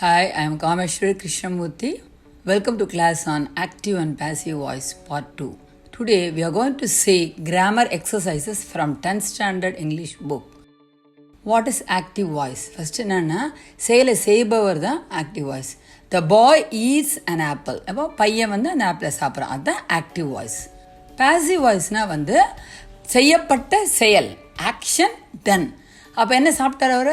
Hi, I am Kameshwari Krishnamurthy. Welcome to class on active and passive voice part 2. Today we are going to say grammar exercises from 10th standard English book. What is active voice? First என்னன்னா செயலை செய்பவர் தான் active voice. The boy eats an apple. அப்போ பையன் வந்து அந்த ஆப்பிளை சாப்பிட்றான், அதுதான் active voice. Passive voiceனா வந்து செய்யப்பட்ட செயல், action done. அப்போ என்ன சாப்பிட்டார் அவர்?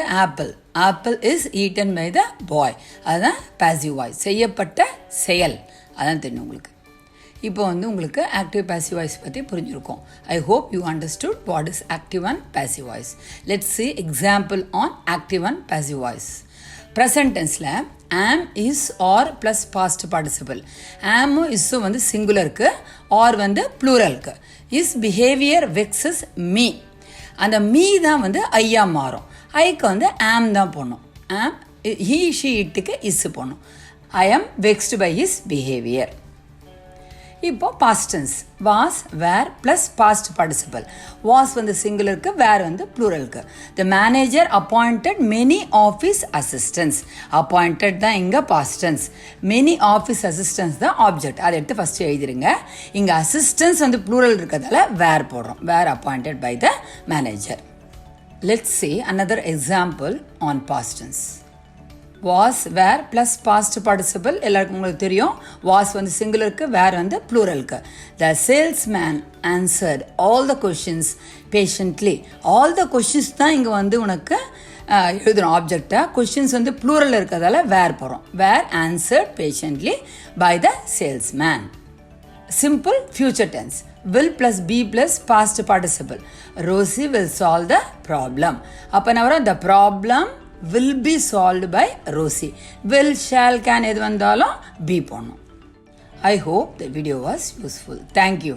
Apple is eaten by the boy. அதுதான் பாசிவ் வாய்ஸ், செய்யப்பட்ட செயல். அதான் தெரியும் உங்களுக்கு. இப்போ வந்து உங்களுக்கு ஆக்டிவ் பாசிவ் வாய்ஸ் பற்றி புரிஞ்சிருக்கும். I hope you understood what is active and passive voice. Let's see example on active and passive voice. Present டென்ஸில் am is or plus past participle. ஆமும் இஸ்ஸும் வந்து சிங்குலருக்கு, ஆர் வந்து ப்ளூரலுக்கு. Is behaviour vexes me. அந்த மீ தான் வந்து ஐயா மாறும். ஐக்கு வந்து ஆம் தான் போடணும். ஆம் ஹீ ஷீ இட்டுக்கு இஸ்ஸு போடணும். I am vexed by his behaviour. இப்போ past tense was were plus past participle. Was வந்து சிங்குலருக்கு, வேர் வந்து ப்ளூரலுக்கு. The manager appointed many office assistants. Appointed தான் இங்கே past tense, many office assistants தான் ஆப்ஜெக்ட். அதை எடுத்து ஃபஸ்ட்டு எழுதிருங்க. இங்கே அசிஸ்டன்ஸ் வந்து ப்ளூரல் இருக்கிறதால வேர் போடுறோம். Were appointed by the manager. Let's see another example on past tense. Was, were plus past participle எல்லாருக்கும் உங்களுக்கு தெரியும். Was வந்து சிங்குலருக்கு, were வந்து ப்ளூரலுக்கு. The salesman answered all the questions patiently. All the questions தான் இங்கே வந்து உனக்கு எழுதணும் ஆப்ஜெக்டாக. கொஷின்ஸ் வந்து ப்ளூரலில் இருக்கிறதால வேர் போகிறோம். வேர் answered patiently by the salesman. Simple future tense. Will plus be plus past participle. Rosie will solve the problem. அப்போ நான் வர the problem will be solved by Rosie. Will, shall, can எது வந்தாலும் be போடணும். I hope the video was useful. Thank you.